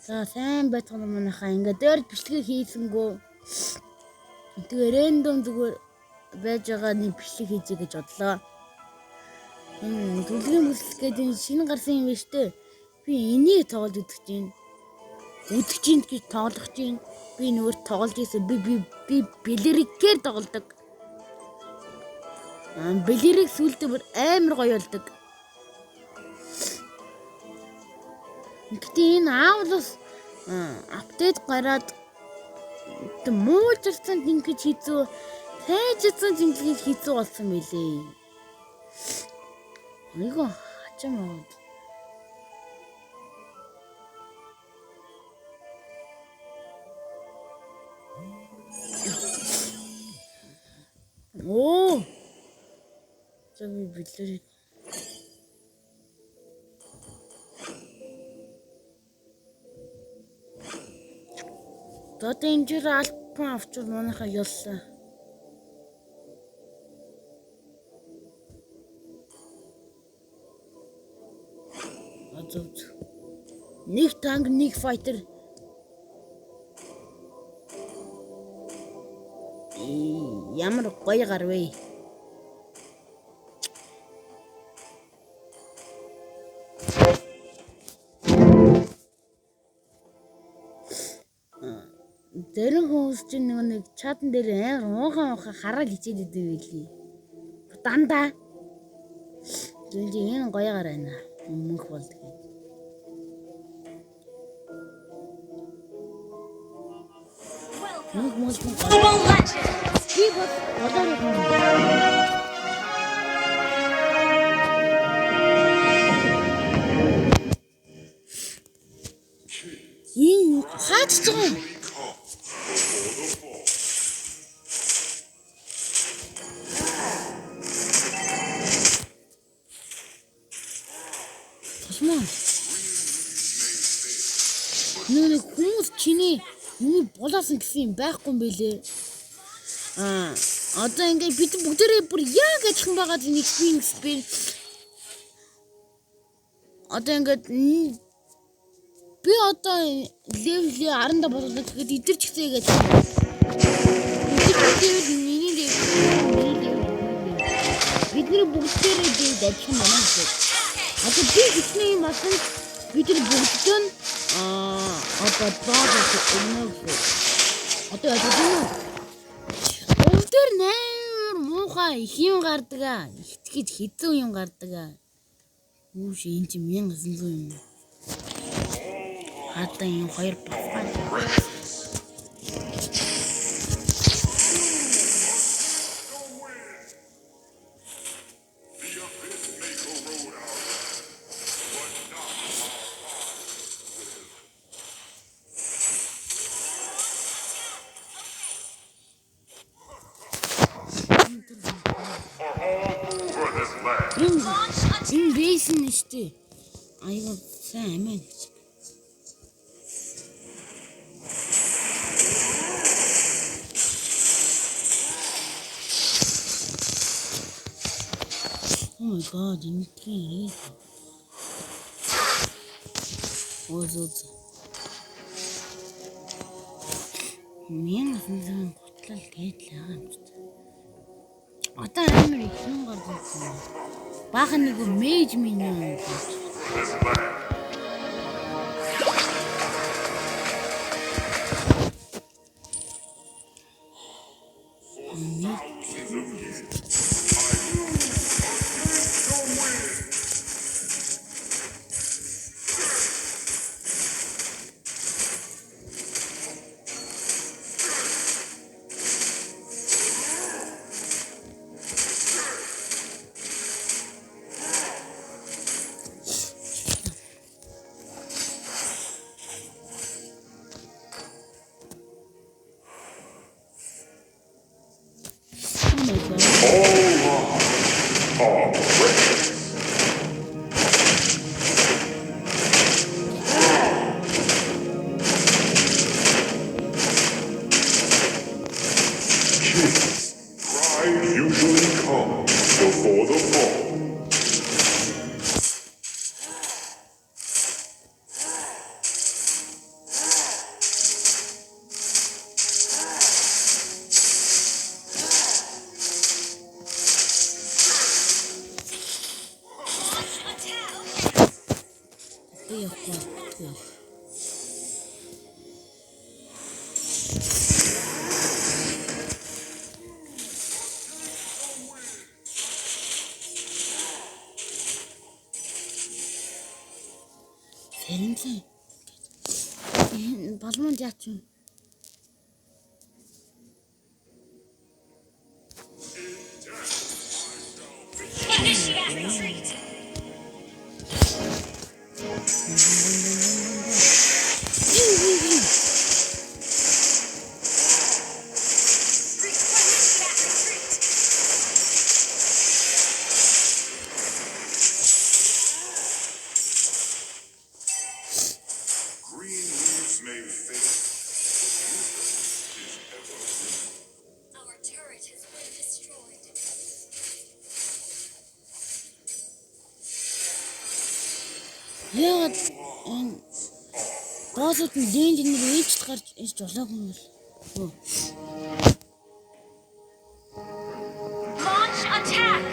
За сайн байцгаана манайхаа ингээд дээр бичлэгээ хийсэнгөө тэгээ рэндом зүгээр байж байгаа нэг бичлэг хийжээ гэж бодлоо. Энэ төлөвийн бүсэл гэдэг шинэ гарсан юм байна штэ. Би энийг тоглож үзэж байна. Үзэж чинь гэж тоглох чинь би нүгээр тоглож ийсэн. Би бэлэрикээр тоглодог. Бэлэрик сүултээ бүр амар гоё болдог. Гэтэ энэ аавлаас апдейт гараад муу зэрцэн ингэж хийцүү тайжсан зинглэж хийцүү болсон мөлий. Айгу хачамаад. Оо. Зами бэлэрик. Одоо энэ жир альпан авчвал манайхаа ёллоо. Азууд. Нэг танк, нэг файтер. Ямар гоё гар вэ? Зарим хүмүүс чинь нэг чатан дээр амар муухай хараад хичээд идэв билий. Дандаа. Зөв энэ гоёгаар байна. Мөнх болдог. Мөнх би бод одоорох юм. Энэ хаач цаа. Нэр хүмүүс чиний юм болоосон гэсэн юм байхгүй юм бэлээ. Одоо ингээд бид бүгдээрээ бүр яг адилхан байгаа нэг спин. Одоо ингээд би одоо левел 10 болоод тэгэхэд идэр ч гэсэн яг адилхан. Миний левел. Бидний бүгдээрээ адилхан байна гэдэг. Одоо би ихний юм асан бид бүгдөө одоо одоо өвдөр нээр муухай их юм гардаг итгэж хэзээ юм гардаг үүш энэ чи 1900 юм хатан юм хоёр бафаа энэ бейсэн нэштэй айгуу сайн амин гэж. Oh my god, энэ тийм. Озоц. Мянган готлал гээд л байгаа юм чи. Одоо амар их юм гарсан. Баахан нэг мэж минь. явахгүй. Тэрнээ балманд яач юм? Яагаад боосууд нь линж нэр ээлжид гарч ирж болоогүй юм бол. Launch attack.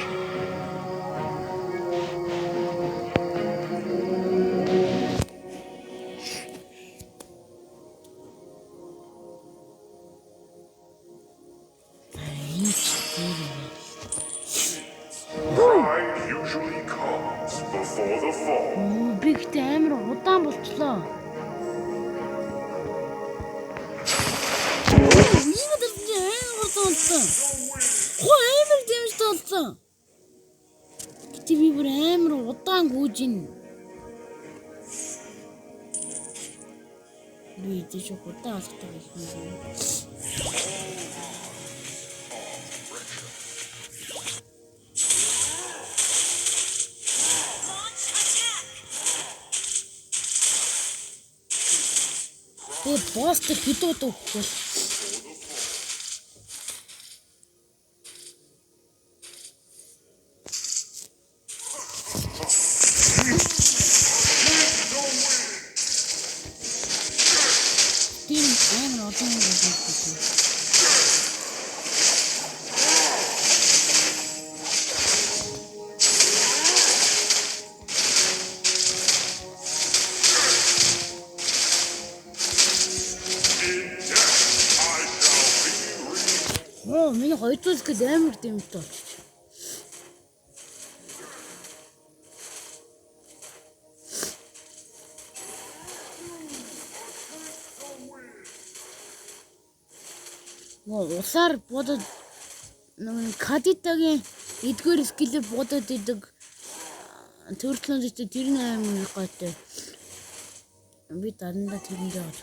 Pride usually comes before the fall. Би ихтэй амар удаан болчлоо. Амар дэмж толсон. Гэтэ би бүр амар удаан гүйж ин. Би тийч удаан алхдаг юм. Тэ бостой хидүүд өгөх. Тийм амар олон юм байна. Миний хоёрдугаар скил амар дэмжтэй болчих. Усаар бодод Кадитагийн эдгээр скилээр бодод идэг төрөлтөн зүйтэй тэр нь амар гойтой. Би дарандаа тэрэндээ орж.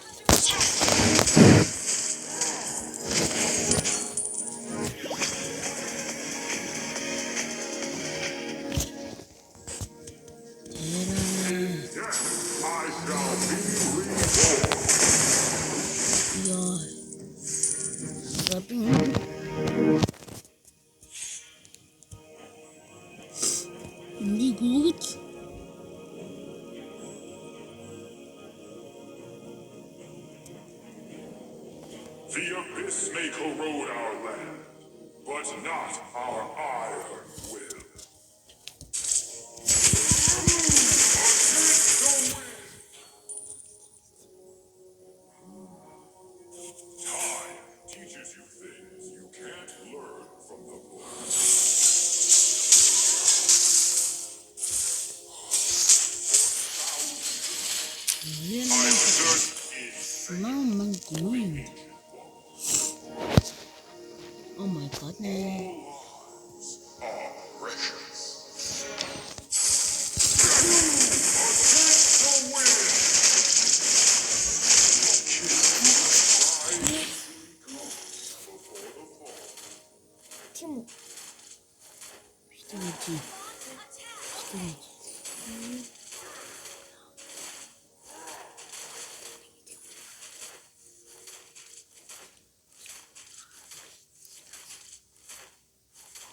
The abyss may corrode our land, but not our iron will. Time teaches you things you can't learn from the book. I search in No, man, going. Oh my god, man. are precious. Тиму. Что это? Что это?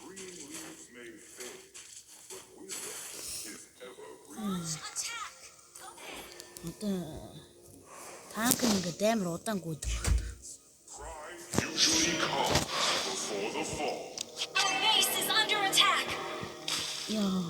Green leaves may fade, but wisdom is evergreen. Одоо танк ингээд амар удаан гүйдэг. Pride usually comes before the fall. Our base is under attack. Яа.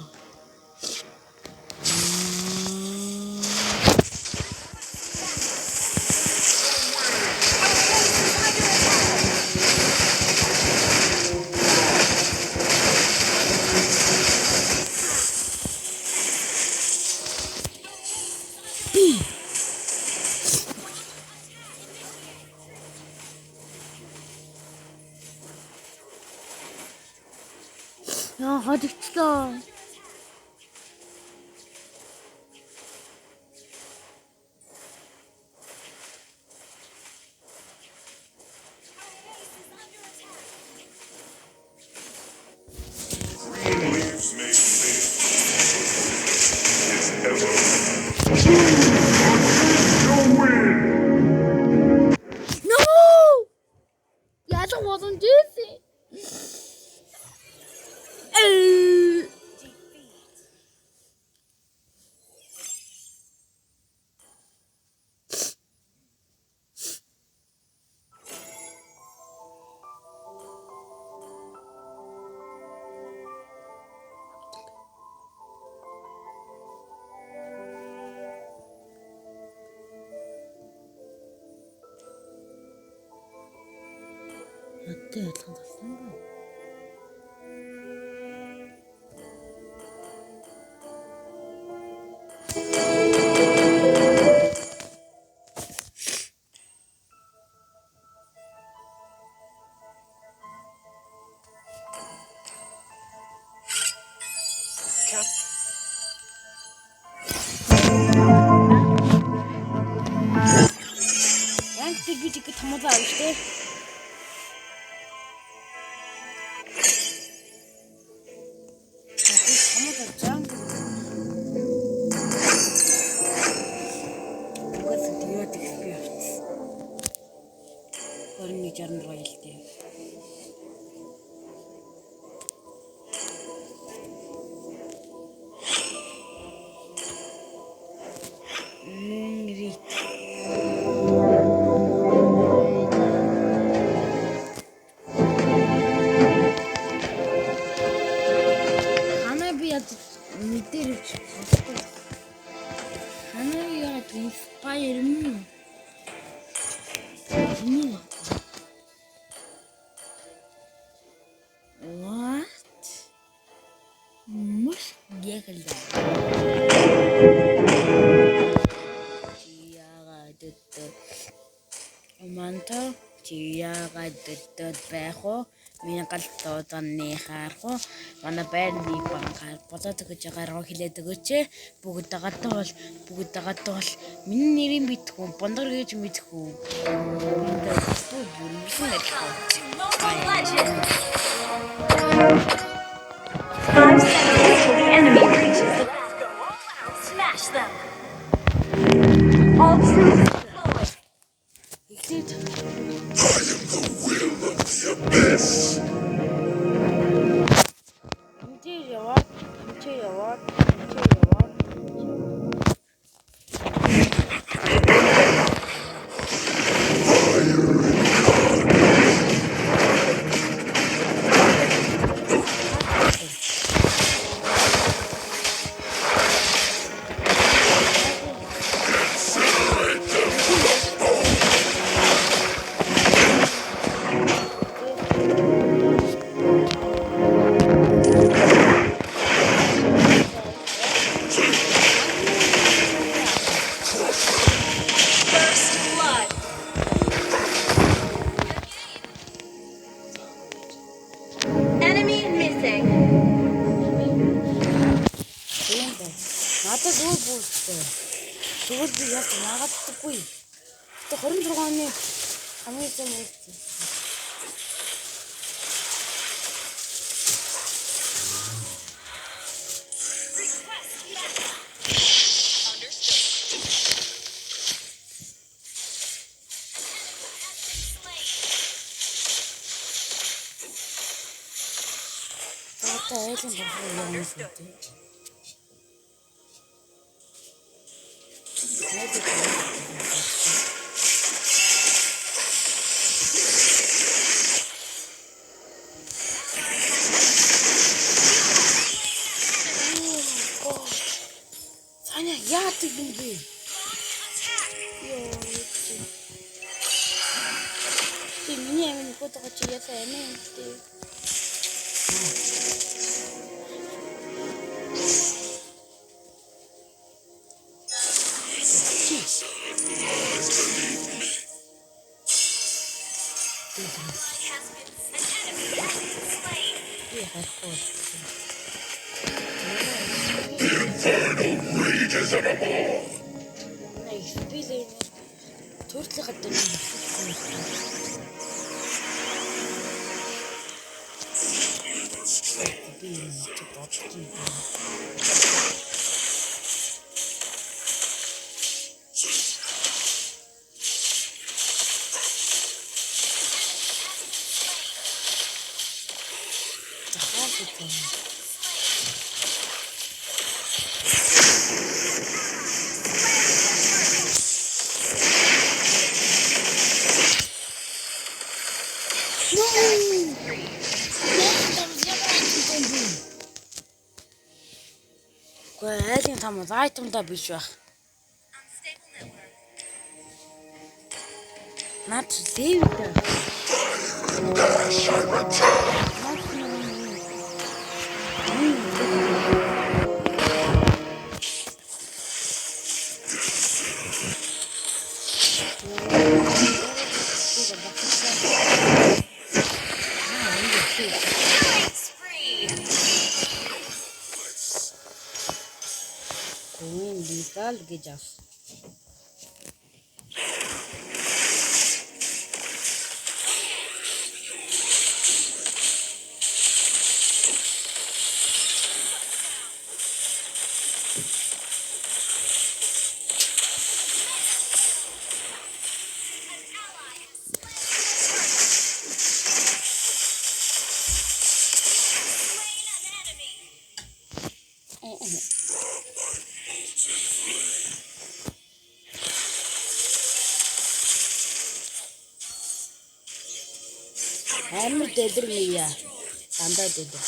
Ягаад ичлээ? Leaves may fade. It's ever. You win! No! Ядуу боломжтой. Надтай ялхан болсон бай. Янг би тэг томолоо авч тээ. Жарн роялти. Рит. Хана би яд мэдэрч. Хана яд inspire me. What? Мус гэгэл. Манта чиягаад дэд байх уу? Миний галт тооны харах уу? Манай байрны банкар бодоод өгч байгаагаа хэлээд өгөөч. Бүгд дагаад миний нэрийг мэдхгүй, бондор гэж мэдхгүй. Mobile Legends! 5 seconds till the enemy reaches the last goal. Smash them! All troops deployed! Exit. Надад зүгээр бүлтэй. Зүгээр би яг нагаадаггүй. Тэ 26 оны хамгийн зөв үйлдэл. Саня, яадаг юм бэ? Миний амин готого чи ясаа амин тий. An enemy has been slain. Yeah, of course. Экспилээ төрөлхий гадаа нэг айлын том айтемдаа биш байх. Наад левтэй. Летал гэж ав. Амар дэдэр мийя. Дандаа дэдэр.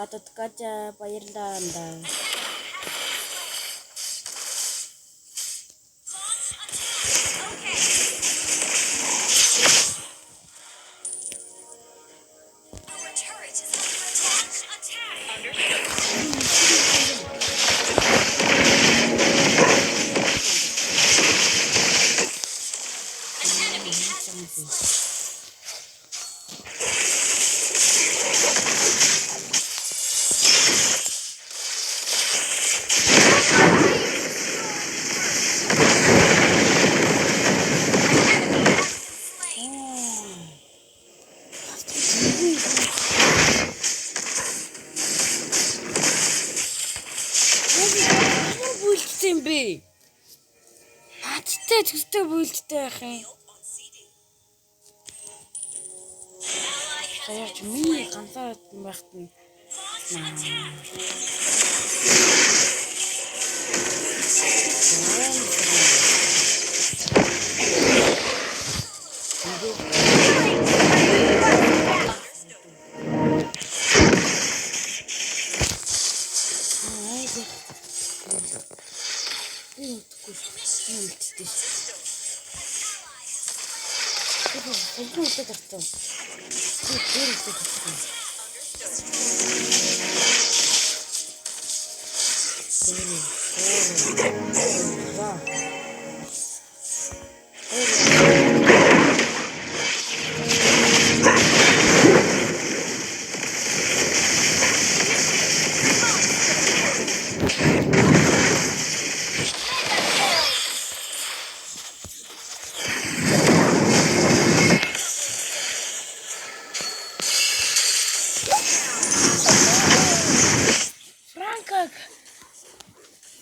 Катат кача баярлалаа. Төстэй бүлдтэй байх юм. Саяч миний ганцаар байхад нь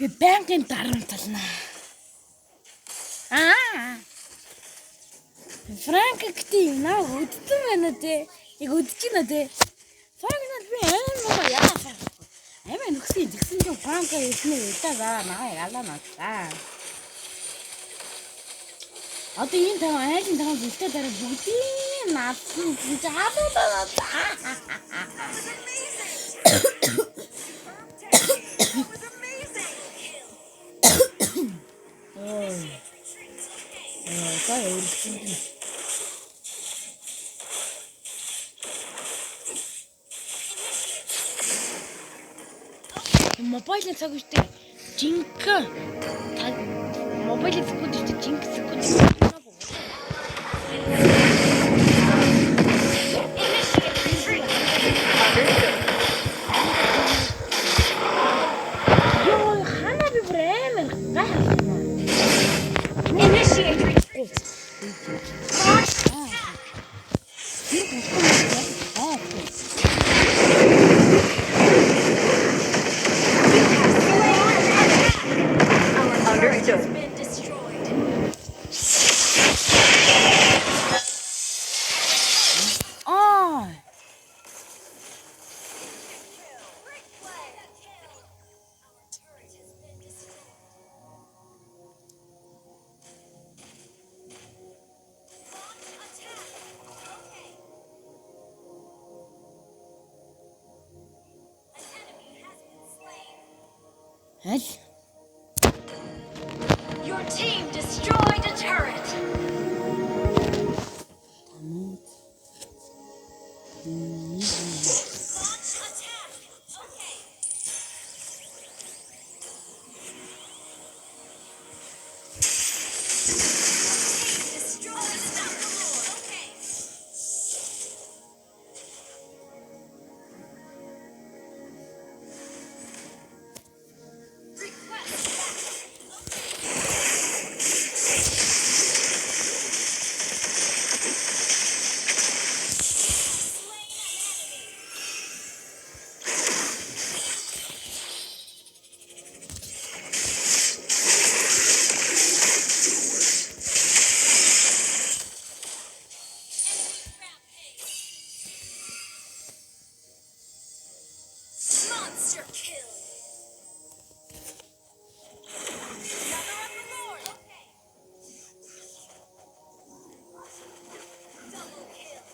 би банкын дарамтлана. Франк гэдэг наа үдтэн байна те. Яг үдэж байна те. Франкнад би амар яах. Амар нөхсий згсэн чинь франк хийснэ удаа наа ялаа надаа. Одоо энэ тав айлын тав бүлтэй дараа бүгдийн наадсан гэж хаалаа. Сая өргөсөн. Мобайлын цаг үстэй жинк мобайлын цаг үстэй жинк Initiate retreat. Understood. Been destroyed. Аль Your team destroyed a turret. Launch attack. Okay. Destroy the okay. Monster kill. Gather up the Lord. Okay. Double kill.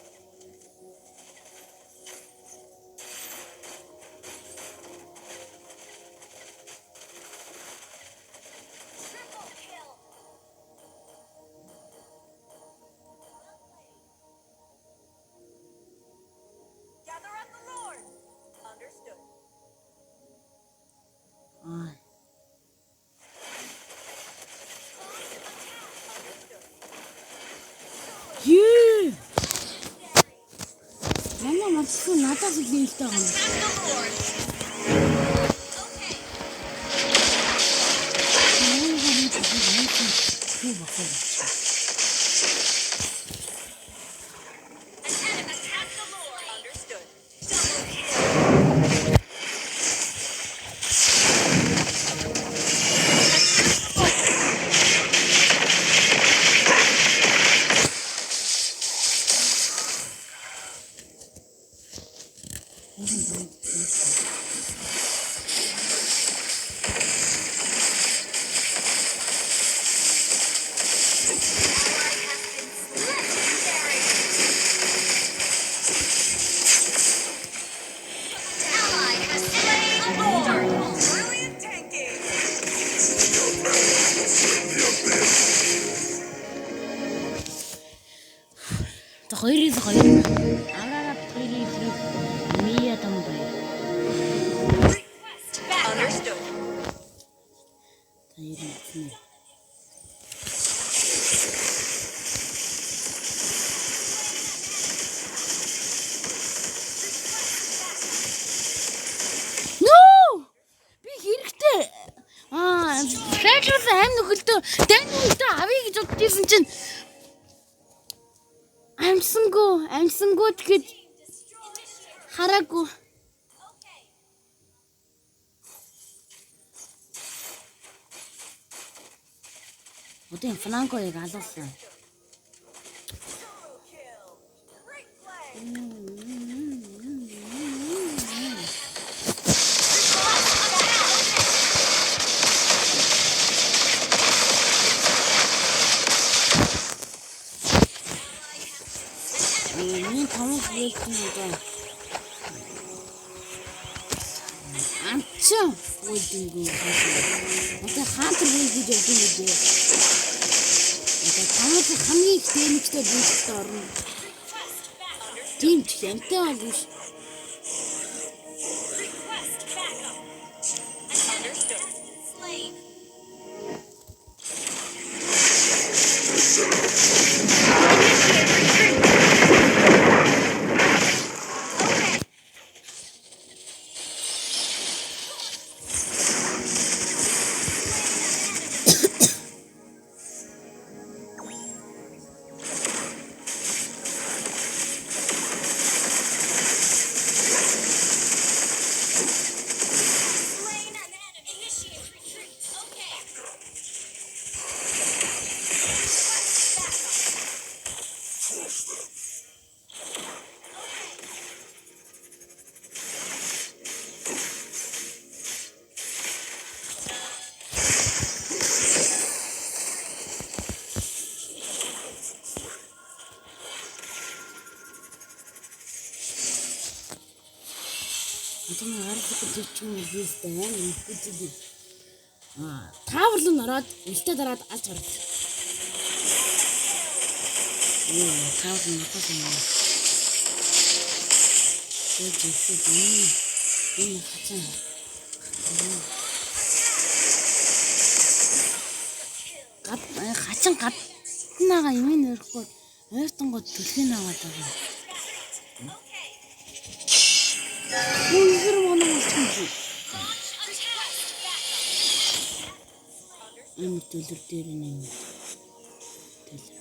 Triple kill. Gather up the Lord. Understood. Юу? Манай мацсан надаас их нээлттэй байгаа юм. Attack the Lord. Understood. Double kill. Legendary. Ally has slain a Lord. Brilliant tanking. За хоёрын хоёр. Авраараа хоёрын эсрэг Мия том бай. Request back. Understood. Хоёрын эсрэг. Би хэрэгтэй. Фрэшс аим нөхөлтөө дан нөхөлтөө авъя гэж бодчихсон чинь амсангуу тэгэхэд хараагүй. Одоо Франкоыг алуулсан. Solo kill. Great play. Амчаа үүдингүй. Одоо хаалтар бий гэж явж байгаа юм. Одоо тамаас хамгийн их дэмжтэй бүлэгт орно. Тийм ч амтай бол биш. Тэний арга төчмөн үстэй юм үгүй. Таавар нь ороод илтээ дараад алж гарав. Таавар нь хатсан юм. Энэ хатсан. Хачин гаднаагаа юм нэрхгүй ойртонгоо төлхөн аваад байгаа. Үнэр монооч юм. Энэ төлөв дээр нэг төлөв.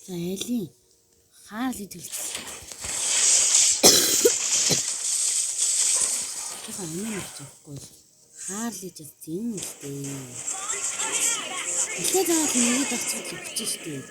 За элийн хаалт төлөв. Тэгэхээр энэ мэдэхгүй. Хаалт зин үстэй. Ихтэй заагаад нэг давцаад өгч штеп.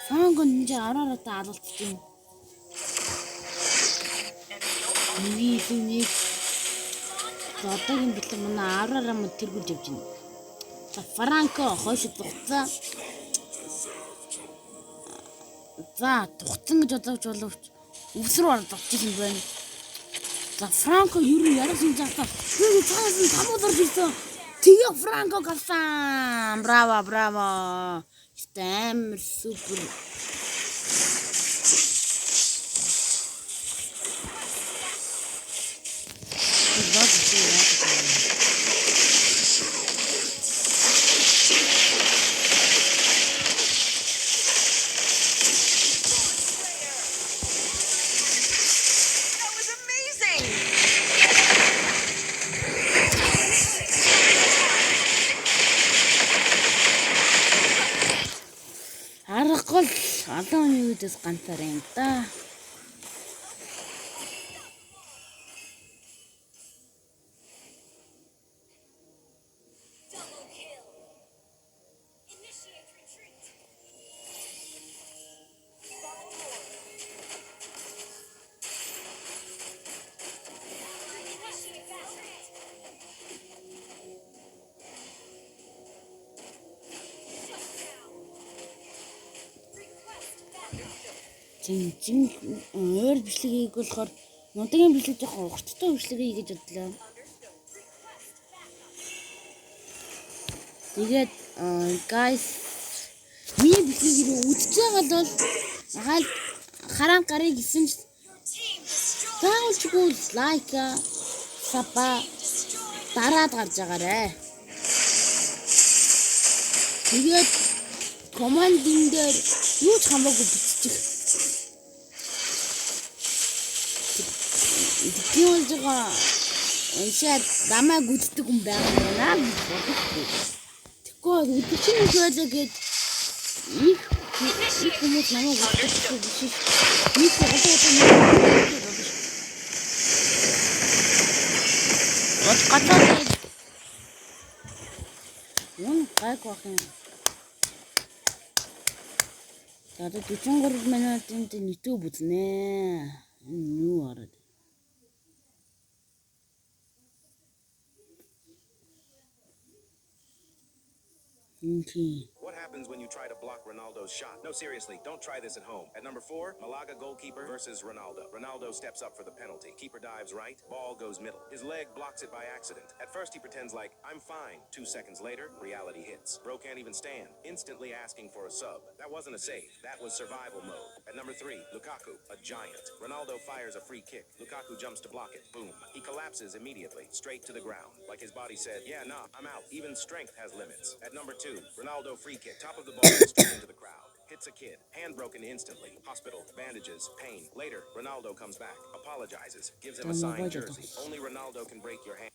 Франко нэ араараа алуулчих юм. Нэг одоогийн бэлэн манай араараа мод тэргүүлж явж байна. За Франко хойш дугцаа. За тухцсан гэж бодож боловч өвсрөө орж авчих юм байна. За Франко юу ярахын заастаа. Би цаас нь тамууд орж ирсэн. Тэгээ Франко гасан. Браво. Стам супер. Аргагүй олон үеэс ганцаар юм да. Жин өөр бичлэг хийх болохоор нутгийн бичлэг жоохон урттай бичлэг хий гэж бодлоо. Тэгээд guys миний бичлэгийг үзэж байгаа бол хараан гарыг гисэн ч заавалчгүй лайк саба дараад гарч байгаарэ. Тэгээд командын дээр юу ч хамаагүй биччих. Тийм л жоо шат намайг үздэг хүн байгаа юм байна. Тэгэхгүй үдчиний зүйлээ гээд их хүмүүс намайг үздэг биш. Нэг одоо Гацаа. Юм гайг бах юм. Тэгээд 43 минутын YouTube үзнэ. Энэ юу араад. What happens when you try to block Ronaldo's shot? No, seriously, don't try this at home. At number 4, Malaga goalkeeper versus Ronaldo. Ronaldo steps up for the penalty. Keeper dives right, ball goes middle. His leg blocks it by accident. At first he pretends like, I'm fine. 2 seconds later, reality hits. Bro can't even stand, instantly asking for a sub. That wasn't a save, that was survival mode. At number 3, Lukaku, a giant. Ronaldo fires a free kick. Lukaku jumps to block it. Boom. He collapses immediately, straight to the ground. Like his body said, yeah, nah, I'm out. Even strength has limits. At number 2, Ronaldo free kick, top of the ball, straight into the crowd. Hits a kid, hand broken instantly. Hospital, bandages, pain. Later, Ronaldo comes back, apologizes, gives him a signed jersey. Only Ronaldo can break your hand.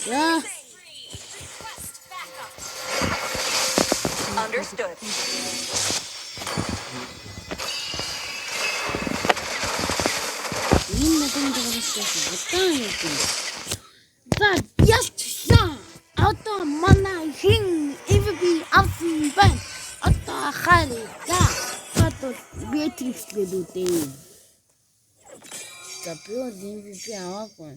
Yeah. Understood. Энэ надад тоглосон. Удаан юм. За ястсан. Одоо манай хин MVP авсан байна. Одоо хараа. Одоо Beatrix гэлүүдээ. За би MVP аваагүй.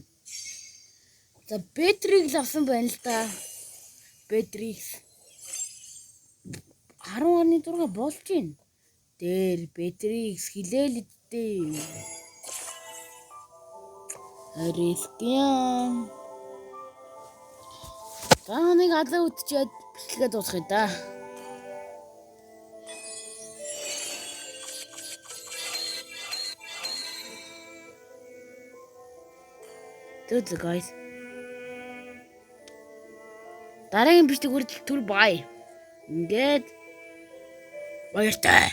За Beatrix авсан байна л да. Beatrix 10.6 болж байна. Дээр Beatrix хилээл дээ. Арискян. За нэг алаа үтчихэд бичлэгээ дуусгая да. Good guys. Дараагийн бичлэг үргэлж түр бай. Ингээд баяртай.